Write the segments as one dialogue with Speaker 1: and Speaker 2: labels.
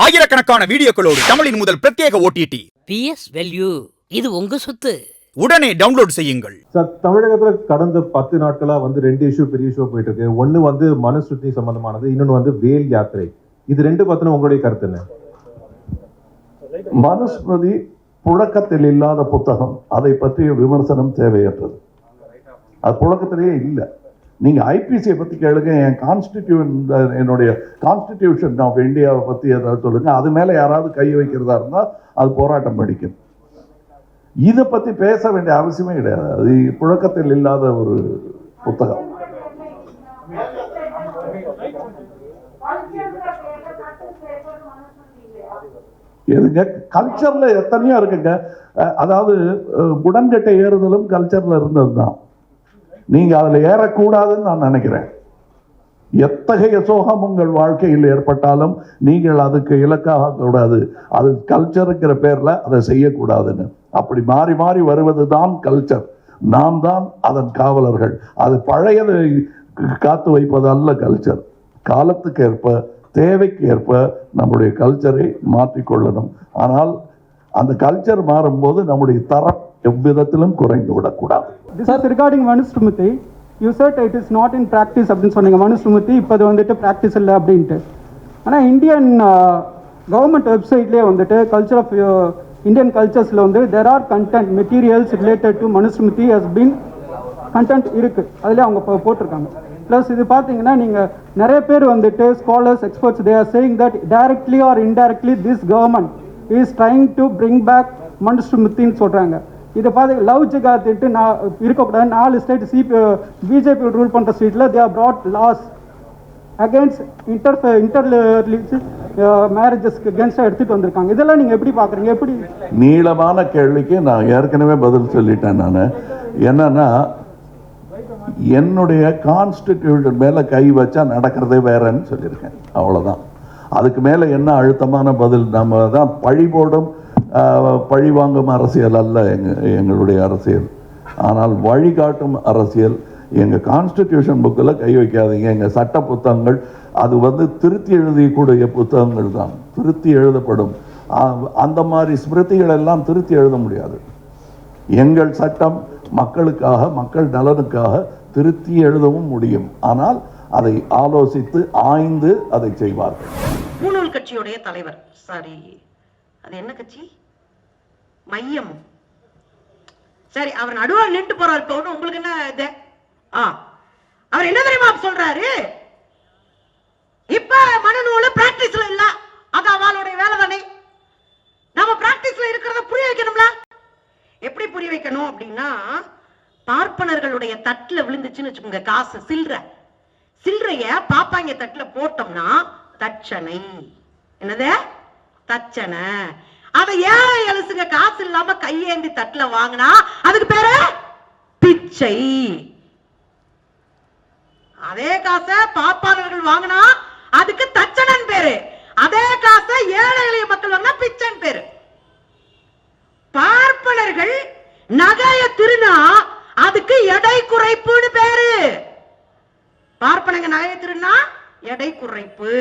Speaker 1: ஆயிரக்கணக்கான வீடியோக்களோடு தமிழின் முதல் பிரத்யேக OTT
Speaker 2: PS Value இது உங்க சொத்து.
Speaker 1: உடனே டவுன்லோட் செய்யுங்கள்.
Speaker 3: சார், தமிழகத்துல கடந்த 10 நாட்களா ரெண்டு இஷ்யூ பெரிய இஷ்யூ போயிட்டு இருக்கு. ஒன்னு மனுஸ்மிருதி சம்பந்தமானது, இன்னொன்னு வேல் யாத்திரை. இது ரெண்டு பத்தின உங்களுடைய கருத்து என்ன?
Speaker 4: மனுஸ்மிருதி புழக்கத்தில் இல்லாத புத்தகம், அதை பற்றிய விமர்சனம் தேவையற்றது. அது புழக்கத்திலேயே இல்லை. நீங்க ஐபிசியை பத்தி கேளுங்க, என்னுடைய கான்ஸ்டிடியூஷன் ஆஃப் இந்தியாவை பத்தி ஏதாவது சொல்லுங்க, அது மேல யாராவது கை வைக்கிறதா இருந்தா அது போராட்டம் படிக்கும். இதை பத்தி பேச வேண்டிய அவசியமே கிடையாது. அது புழக்கத்தில் இல்லாத ஒரு புத்தகம். எதுங்க, கல்ச்சர்ல எத்தனையோ இருக்குங்க. அதாவது உடன்கட்டை ஏறுதலும் கல்ச்சர்ல இருந்தது தான். நீங்க அதுல ஏறக்கூடாதுன்னு நான் நினைக்கிறேன். எத்தகைய சோகம் உங்கள் வாழ்க்கையில் ஏற்பட்டாலும் நீங்கள் அதுக்கு இலக்காக கூடாது. அது கல்ச்சருங்கிற பேர்ல அதை செய்யக்கூடாதுன்னு. அப்படி மாறி மாறி வருவது தான் கல்ச்சர். நாம் தான் அதன் காவலர்கள். அது பழையதை காத்து வைப்பது அல்ல கல்ச்சர். காலத்துக்கு ஏற்ப, தேவைக்கு ஏற்ப நம்முடைய கல்ச்சரை மாற்றிக்கொள்ளணும். ஆனால் அந்த கல்ச்சர் மாறும்போது நம்முடைய தரம் எவ்விதத்திலும் குறைந்து விடக்கூடாது.
Speaker 5: This is regarding Manusmriti. You said it is not in practice அப்படின்னு சொன்னீங்க. மனுஸ்மிருதி இப்போ அது ப்ராக்டிஸ் இல்லை அப்படின்ட்டு. ஆனால் இந்தியன் கவர்மெண்ட் வெப்சைட்லேயே கல்ச்சர் ஆஃப் இந்தியன் கல்ச்சர்ஸில் there are content materials related to Manusmriti has been content இருக்குது. அதில் அவங்க போட்டிருக்காங்க. ப்ளஸ் இது பார்த்தீங்கன்னா நீங்கள் நிறைய பேர் scholars, experts, they are saying that directly or indirectly this government is trying to bring back மனுஸ்மிருதின்னு சொல்கிறாங்க. இதை பார்த்து லவ் ஜிகாத்துட்டு நான் இருக்கக்கூடாது. 4 ஸ்டேட் பிஜேபி ரூல் பண்ணுற ஸ்டேட்டில் they have brought laws against மேரேஜஸ்க்கு அகேன்ஸ்டாக எடுத்துகிட்டு வந்திருக்காங்க. இதெல்லாம் நீங்கள் எப்படி பார்க்குறீங்க? எப்படி?
Speaker 4: நீளமான கேள்விக்கு நான் ஏற்கனவே பதில் சொல்லிட்டேன். நான் என்னன்னா, என்னுடைய கான்ஸ்டிடியூஷன் மேலே கை வச்சா நடக்கிறதே வேறன்னு சொல்லியிருக்கேன். அவ்வளோதான். அதுக்கு மேலே என்ன அழுத்தமான பதில்? நம்ம தான் பழி போடும் பழிவாங்கும் அரசியல் அல்ல எங்களுடைய அரசியல். ஆனால் வழிகாட்டும் அரசியல். எங்கள் கான்ஸ்டிடியூஷன் புக்கில் கை வைக்காதீங்க. எங்கள் சட்ட புத்தகங்கள் அது திருத்தி எழுதக்கூடிய புத்தகங்கள் தான், திருத்தி எழுதப்படும். அந்த மாதிரி ஸ்மிருதிகள் எல்லாம் திருத்தி எழுத முடியாது. எங்கள் சட்டம் மக்களுக்காக, மக்கள் நலனுக்காக திருத்தி எழுதவும் முடியும். ஆனால் அதை ஆலோசித்து ஆய்ந்து அதை செய்வார்கள்.
Speaker 6: பூணூல் கட்சியுடைய தலைவர், சாரி அது என்ன கட்சி? மையம். சரி, அவர் நடுவில் நின்று போறாரு. உங்களுக்கு என்ன இது? அவர் என்ன தெரியுமா சொல்றாரு? இப்ப மனநூல பிராக்டிஸ்ல இல்ல, அது அவளுடைய வேலை தானே. நம்ம பிராக்டிஸ்ல இருக்கிறத புரிய வைக்கணும்ல. எப்படி புரிய வைக்கணும் அப்படின்னா, பார்ப்பனர்களுடைய தட்டுல விழுந்துச்சுன்னு வச்சுக்கோங்க காசு, சில்லறைய பாப்பாங்க தட்டுல போட்டோம்னா தட்சணை. என்னது? தட்சணை. அதை ஏழை எழுசுங்க காசு இல்லாம கையேந்தி தட்டுல வாங்கினா அதுக்கு பேரு பிச்சை. அதே காசை பாப்பாளர்கள் வாங்கினா அதுக்கு தட்சணன் பேரு. அதே காசை ஏழை எளிய மக்கள் வாங்கினா பிச்சன் பேரு. பார்ப்பனர்கள் நகைய திருநா அதுக்கு எடை குறைப்புன்னு பேரு. பார்ப்பனங்க நகைய திருநா எடை குறைப்பு.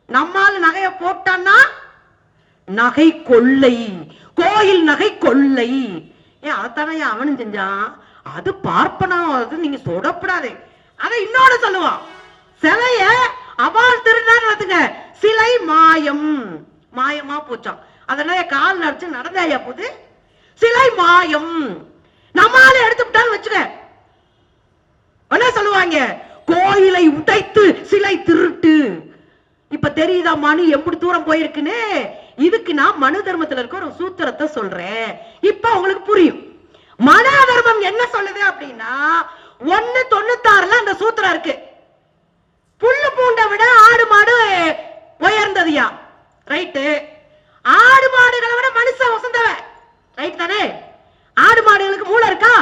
Speaker 6: நம்மால் நகைய போட்டான்னா நகை கொள்ளை. கோயில் நகை கொள்ளை. அதைத்தானே அவனும் செஞ்சான். அது பார்ப்பனம். அது நீங்க தொடப்படாது. அதை இன்னொன்னு சொல்லுவான், சிலைய அவால் திருநாங்க சிலை மாயம். மாயமா போச்சான். அதனால கால் நடிச்சு நடந்தாயா போது சிலை மாயம். நம்மால எடுத்துட்டான்னு வச்சுக்க என்ன சொல்லுவாங்க? கோயிலை உடைத்து சிலை திருட்டு. இப்ப தெரியுதா மனு எப்படி தூரம் போயிருக்குன்னு? இதுக்கு நான் மனு தர்மத்துல இருக்க ஒரு சூத்திரத்தை சொல்றேன். இப்ப உங்களுக்கு புரியும். மனு தர்மம் என்ன சொல்லுது அப்படின்னா, 196 அந்த சூத்திரம் இருக்கு. புல்லு பூண்டை விட ஆடு மாடு உயர்ந்ததுயா. ரைட்டு. ஆடு மாடுகளை விட மனுஷன் வசந்தவன். ரைட் தானே? ஆடு மாடுகளுக்கு மூளை இருக்கா?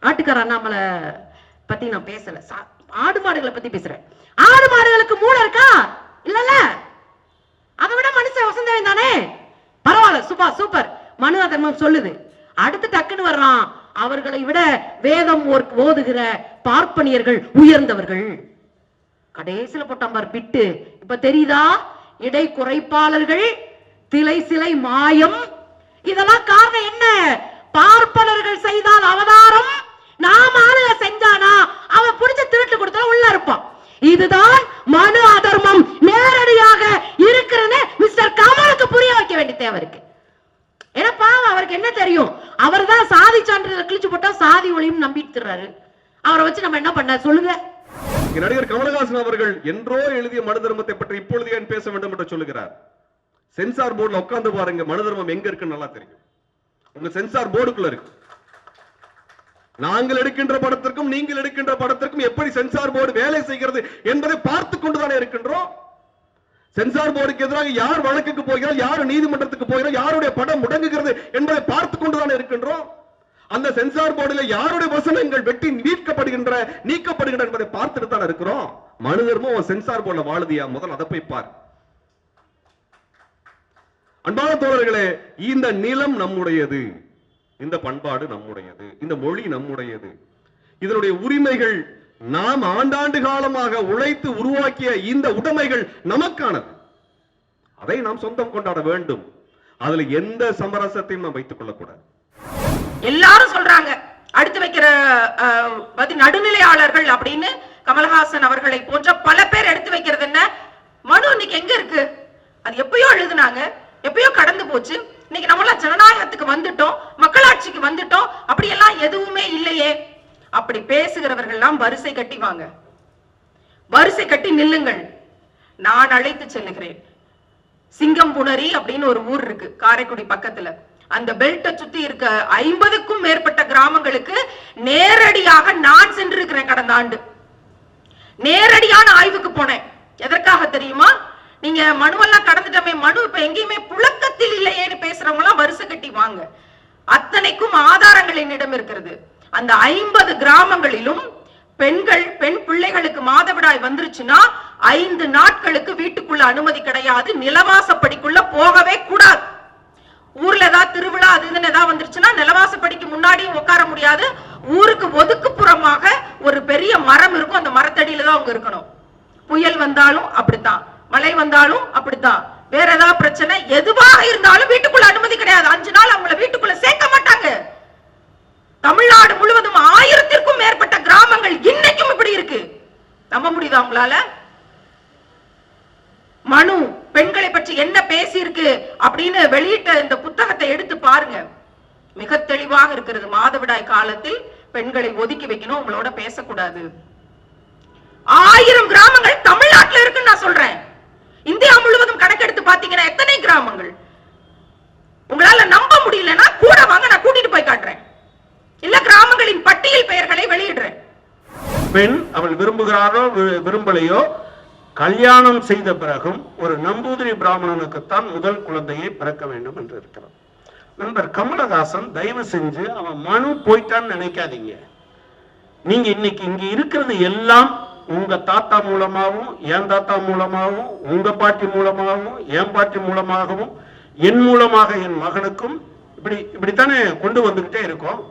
Speaker 6: ஆட்டுக்கார அண்ணாமலை பத்தி நான் பேசல, ஆடு மாடுகளை பத்தி பேசுறேன். ஆடு மாடுகளுக்கு மூளை இருக்கா? இல்லல்ல. அதை விட மனுஷன் வசந்தவன் தானே. பரவாயில்ல, சூப்பர். மனு தர்மம் சொல்லுது. அடுத்து டக்குன்னு வர்றான், அவர்களை விட வேதம் ஓதுகிற பார்ப்பனியர்கள் உயர்ந்தவர்கள். கடைசியில போட்டான் பார் பிட்டு. இப்ப தெரியுதா இடை குறைப்பாளர்கள், திலை சிலை மாயம், இதெல்லாம் காரணம் என்ன? பார்ப்பனர்கள் செய்தால் அவதாரம், நாம ஆளுக செஞ்சானா அவன் பிடிச்ச திருட்டு கொடுத்தா உள்ள இருப்பான். இதுதான் மனு அதர்மம் நேரடியாக இருக்கிறது. மிஸ்டர் கமலுக்கு புரிய வைக்க வேண்டிய தேவை இருக்கு. ஏன்னா பாவம், அவருக்கு என்ன தெரியும்? அவர் தான் சாதி சான்றிதழ் கிழிச்சு போட்டா சாதி ஒளியும் நம்பிட்டு இருக்காரு. அவரை வச்சு நம்ம என்ன பண்ண சொல்லுங்க.
Speaker 7: நடிகர் கமலஹாசன் அவர்கள் என்றோ எழுதிய மனு தர்மத்தை பற்றி இப்பொழுது ஏன் பேச வேண்டும் என்று சொல்லுகிறார்? சென்சார் போர்டுல உட்கார்ந்து பாருங்க, மனு தர்மம் எங்க இருக்குன்னு நல்லா தெரியும். உங்க சென்சார் போர்டுக்குள்ள இருக்கு. நாங்கள் எடுக்கின்ற படத்திற்கும் நீங்கள் எடுக்கின்ற படத்திற்கும் எப்படி சென்சார் போர்டு வேலை செய்கிறது என்பதை பார்த்து கொண்டுதானே இருக்கின்றோம். சென்சார் போர்டுக்கு எதிராக யார் வழக்குக்கு போகிறார், யார் நீதிமன்றத்துக்கு போகிறார், யாருடைய படம் முடங்குகிறது என்பதை பார்த்து கொண்டுதானே இருக்கின்றோம். அந்த சென்சார் போர்டில் யாருடைய வசனங்கள் வெட்டி நீக்கப்படுகின்ற என்பதை பார்த்துட்டு தான் இருக்கிறோம். மனு தர்மம் சென்சார் போர்டுல வாழுதியா? முதல் அதை போய் பார். அன்பான தோழர்களே, இந்த நிலம் நம்முடையது, இந்த பண்பாடு நம்முடையது, இந்த மொழி நம்முடையது, இதனுடைய உரிமைகள் நாம் ஆண்டாண்டு காலமாக உழைத்து உருவாக்கிய இந்த உடைமைகள் நமக்கானது. அதை நாம் சொந்தம் கொண்டாட வேண்டும். அதுல எந்த சமரசத்தையும் நாம் வைத்துக் கொள்ளக்கூடாது.
Speaker 6: எல்லாரும் சொல்றாங்க அடுத்து வைக்கிற நடுநிலையாளர்கள் அப்படின்னு கமலஹாசன் அவர்களை போன்ற பல பேர் எடுத்து வைக்கிறது என்ன? மனு இன்னைக்கு எங்க இருக்கு? அது எப்பயோ எழுதுனாங்க, எப்பயோ கடந்து போச்சு. இன்னைக்கு நம்மள ஜனநாயகத்துக்கு வந்துட்டோம், மக்களாட்சிக்கு வந்துட்டோம், அப்படி எல்லாம் எதுவுமே இல்லையே. அப்படி பேசுகிறவர்கள் எல்லாம் வரிசை கட்டி வாங்க, வரிசை கட்டி நில்லுங்கள். நான் அழைத்து செல்லுகிறேன். சிங்கம்புணரி அப்படின்னு ஒரு ஊர் இருக்கு காரைக்குடி பக்கத்துல. அந்த பெல்ட்டை சுத்தி இருக்க 50க்கும் மேற்பட்ட கிராமங்களுக்கு நேரடியாக நான் சென்றிருக்கிறேன். கடந்த ஆண்டு நேரடியான ஆய்வுக்கு போனேன். எதற்காக தெரியுமா? நீங்க மனுவெல்லாம் கடந்துட்டமே, மனு இப்ப எங்கேயுமே புழக்கத்தில் இல்லையேன்னு பேசுறவங்க எல்லாம் வரிசை கட்டி வாங்க. அத்தனைக்கும் ஆதாரங்கள் என்னிடம் இருக்கிறது. அந்த 50 கிராமங்களிலும் பெண் பிள்ளைகளுக்கு மாதவிடாய் வந்துருச்சுன்னா 5 நாட்களுக்கு வீட்டுக்குள்ள அனுமதி கிடையாது. நிலவாசப்படிக்குள்ள போகவே கூடாது. ஊர்ல ஏதாவது திருவிழா அது இதுன்னு ஏதாவது வந்துருச்சுன்னா நிலவாசப்படிக்கு முன்னாடியும் உட்கார முடியாது. ஊருக்கு ஒதுக்குப்புறமாக ஒரு பெரிய மரம் இருக்கும், அந்த மரத்தடியில தான் அவங்க இருக்கணும். புயல் வந்தாலும் அப்படித்தான், மழை வந்தாலும் அப்படித்தான், வேற ஏதாவது பிரச்சனை எதுவாக இருந்தாலும் வீட்டுக்குள்ள அனுமதி கிடையாது. 5 நாள் அவங்கள வீட்டுக்குள்ள சேர்க்க மாட்டாங்க. தமிழ்நாடு முழுவதும் 1000க்கும் மேற்பட்ட கிராமங்கள் இன்னைக்கும் இப்படி இருக்கு. நம்ப முடியுதா உங்களால? மனு பெண்களை பற்றி என்ன பேசி இருக்கு அப்படின்னு வெளியிட்ட இந்த புத்தகத்தை எடுத்து பாருங்க. மிக தெளிவாக இருக்கிறது. மாதவிடாய் காலத்தில் பெண்களை ஒதுக்கி வைக்கணும், உங்களோட பேசக்கூடாது. 1000 கிராமங்கள் தமிழ்நாட்டில் இருக்குன்னு நான் சொல்றேன். இந்தியா முழுவதும் கணக்கெடுத்து பாத்தீங்கன்னா எத்தனை கிராமங்கள்? உங்களால நம்ப முடியலன்னா கூட வாங்க, நான் கூட்டிட்டு போய் காட்டுறேன். இல்ல கிராமங்களின் பட்டியல் பெயர்களை வெளியிடுறேன்.
Speaker 8: பெண் அவள் விரும்புகிறாரோ விரும்பலையோ கல்யாணம் செய்த பிறகும் ஒரு நம்பூதிரி பிராமணனுக்குத்தான் முதல் குழந்தையை பிறக்க வேண்டும் என்று இருக்கிறார். நண்பர் கமலஹாசன் தயவு செஞ்சு அவன் மனு போயிட்டான்னு நினைக்காதீங்க. நீங்க இன்னைக்கு இங்க இருக்கிறது எல்லாம் உங்க தாத்தா மூலமாகவும், என் தாத்தா மூலமாகவும், உங்க பாட்டி மூலமாகவும், என் பாட்டி மூலமாகவும், என் மூலமாக என் மகனுக்கும் இப்படித்தானே கொண்டு வந்துகிட்டே இருக்கோம்.